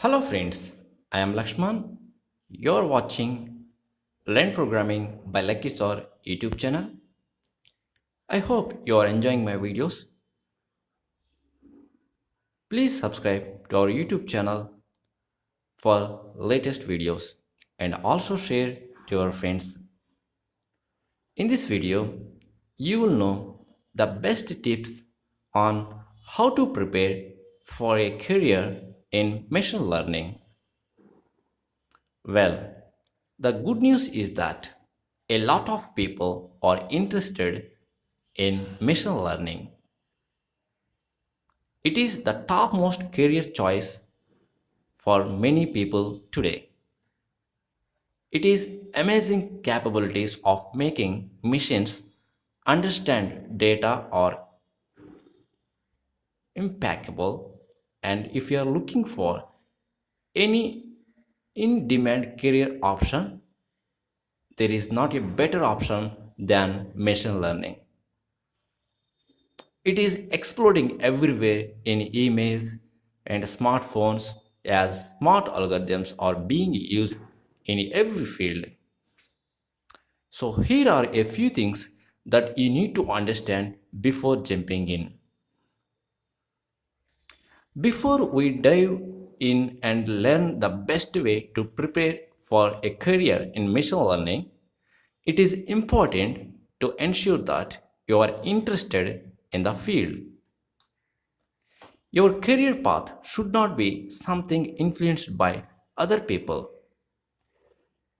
Hello friends, I am Lakshman. You're watching Learn Programming by Lucky Sir YouTube channel. I hope you are enjoying my videos. Please subscribe to our YouTube channel for latest videos and also share to your friends. In this video, you will know the best tips on how to prepare for a career in machine learning. Well, the good news is that a lot of people are interested in machine learning. It is the topmost career choice for many people today. It is amazing capabilities of making machines understand data are impeccable, and if you are looking for any in-demand career option, there is not a better option than machine learning. It is exploding everywhere in emails and smartphones as smart algorithms are being used in every field. So, here are a few things that you need to understand before jumping in. Before we dive in and learn the best way to prepare for a career in machine learning, it is important to ensure that you are interested in the field. Your career path should not be something influenced by other people.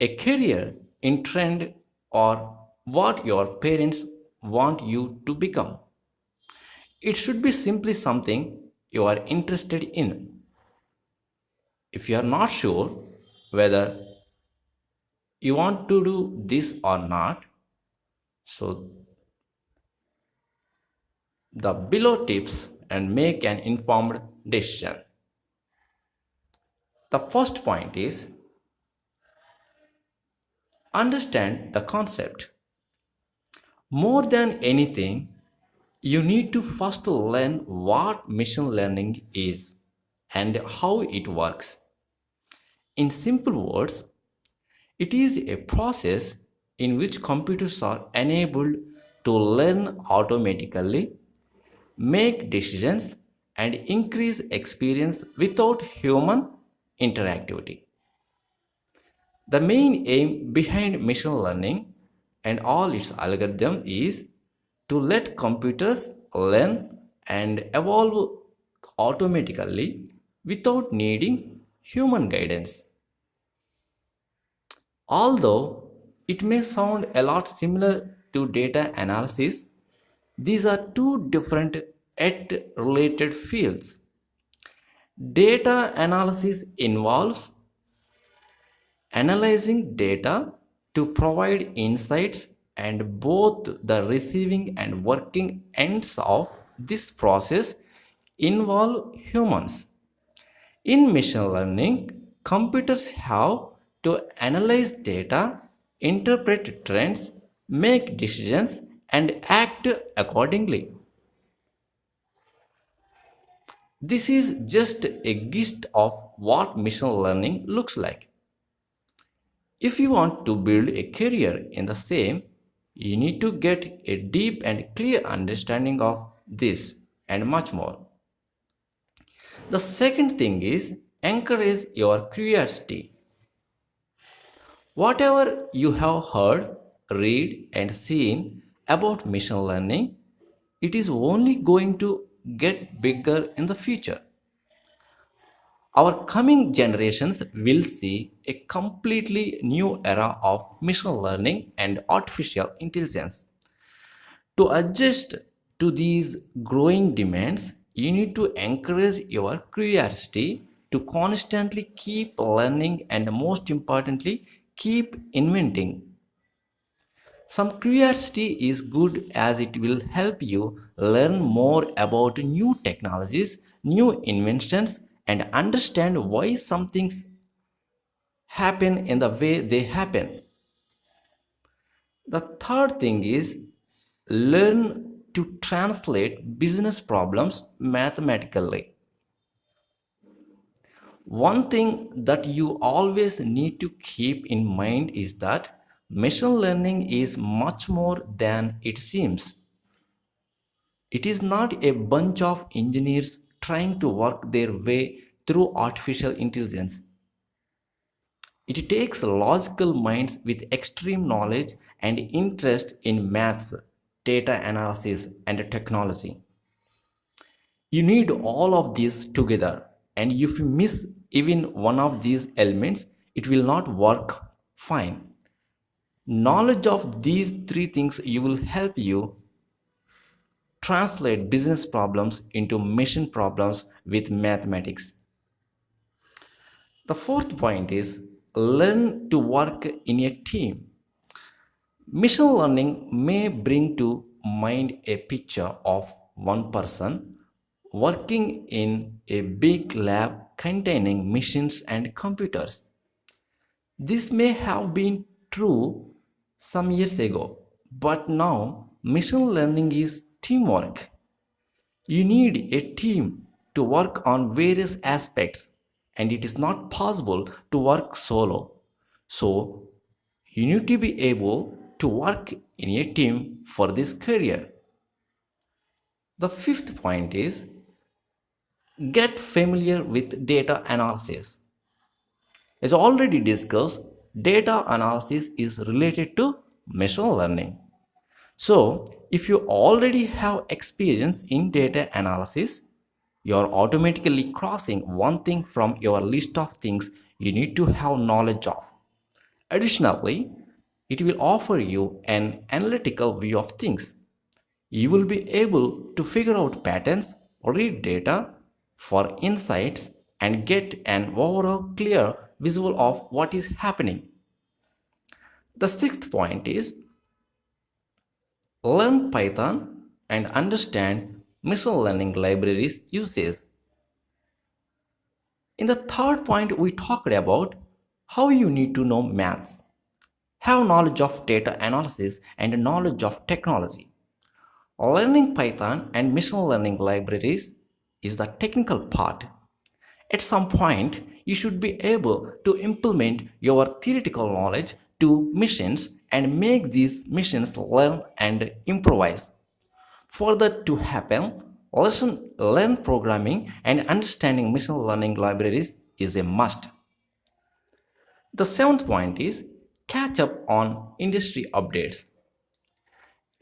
A career in trend or what your parents want you to become. It should be simply something you are interested in. If you are not sure whether you want to do this or not, so the below tips and make an informed decision. The first point is understand the concept. More than anything, you need to first learn what machine learning is and how it works. In simple words, it is a process in which computers are enabled to learn automatically, make decisions, and increase experience without human interactivity. The main aim behind machine learning and all its algorithm is to let computers learn and evolve automatically without needing human guidance. Although it may sound a lot similar to data analysis, these are two different yet related fields. Data analysis involves analyzing data to provide insights, and both the receiving and working ends of this process involve humans. In machine learning, computers have to analyze data, interpret trends, make decisions, and act accordingly. This is just a gist of what machine learning looks like. If you want to build a career in the same, you need to get a deep and clear understanding of this and much more. The second thing is encourage your curiosity. Whatever you have heard, read, and seen about machine learning, it is only going to get bigger in the future. Our coming generations will see a completely new era of machine learning and artificial intelligence. To adjust to these growing demands, you need to encourage your curiosity to constantly keep learning and, most importantly, keep inventing. Some curiosity is good as it will help you learn more about new technologies, new inventions, and understand why some things happen in the way they happen. The third thing is learn to translate business problems mathematically. One thing that you always need to keep in mind is that machine learning is much more than it seems. It is not a bunch of engineers trying to work their way through artificial intelligence. It takes logical minds with extreme knowledge and interest in maths, data analysis, and technology. You need all of these together, and if you miss even one of these elements, it will not work fine. Knowledge of these three things you will help you translate business problems into machine problems with mathematics. The fourth point is learn to work in a team. Machine learning may bring to mind a picture of one person working in a big lab containing machines and computers. This may have been true some years ago, but now machine learning is teamwork. You need a team to work on various aspects, and it is not possible to work solo. So, you need to be able to work in a team for this career. The fifth point is get familiar with data analysis. As already discussed, data analysis is related to machine learning. So, if you already have experience in data analysis, you're automatically crossing one thing from your list of things you need to have knowledge of. Additionally, it will offer you an analytical view of things. You will be able to figure out patterns, read data for insights, and get an overall clear visual of what is happening. The sixth point is learn Python and understand machine learning libraries uses. In the third point, we talked about how you need to know maths, have knowledge of data analysis, and knowledge of technology. Learning Python and machine learning libraries is the technical part. At some point, you should be able to implement your theoretical knowledge to machines and make these machines learn and improvise. For that to happen, learn programming and understanding machine learning libraries is a must. The seventh point is catch up on industry updates.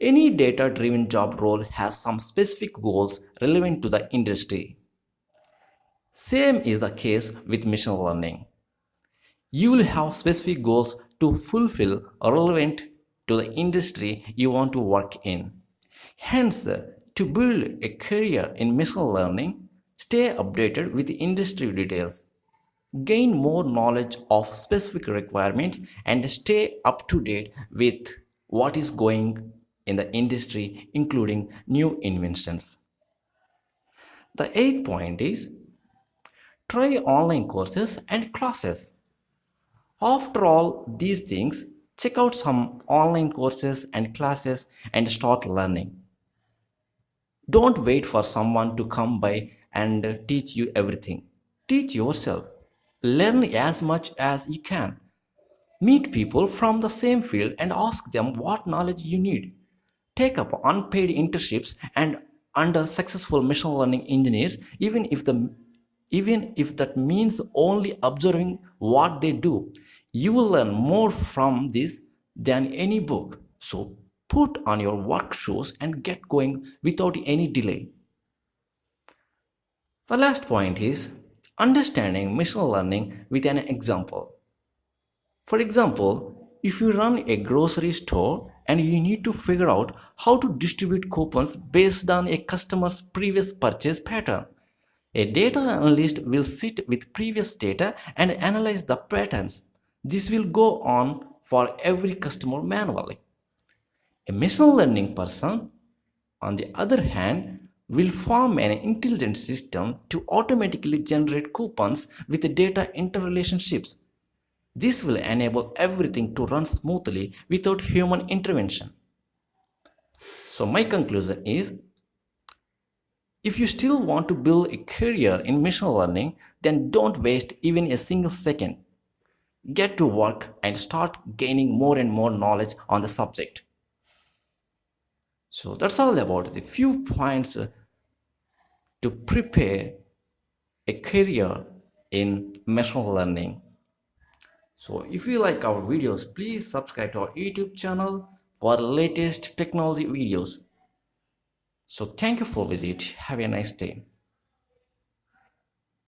Any data driven job role has some specific goals relevant to the industry. Same is the case with machine learning. You will have specific goals to fulfill relevant to the industry you want to work in. Hence, to build a career in machine learning, stay updated with industry details, gain more knowledge of specific requirements, and stay up to date with what is going in the industry, including new inventions. The eighth point is try online courses and classes. After all these things, check out some online courses and classes and start learning. Don't wait for someone to come by and teach you everything. Teach yourself. Learn as much as you can. Meet people from the same field and ask them what knowledge you need. Take up unpaid internships and under successful machine learning engineers, even if that means only observing what they do. You will learn more from this than any book. So put on your work shoes and get going without any delay. The last point is understanding machine learning with an example. For example, if you run a grocery store and you need to figure out how to distribute coupons based on a customer's previous purchase pattern, a data analyst will sit with previous data and analyze the patterns. This will go on for every customer manually. A machine learning person, on the other hand, will form an intelligent system to automatically generate coupons with data interrelationships. This will enable everything to run smoothly without human intervention. So, my conclusion is If you still want to build a career in machine learning, then don't waste even a single second. Get to work and start gaining more and more knowledge on the subject. So that's all about the few points to prepare a career in machine learning. So if you like our videos, please subscribe to our YouTube channel for latest technology videos. So thank you for visit. Have a nice day.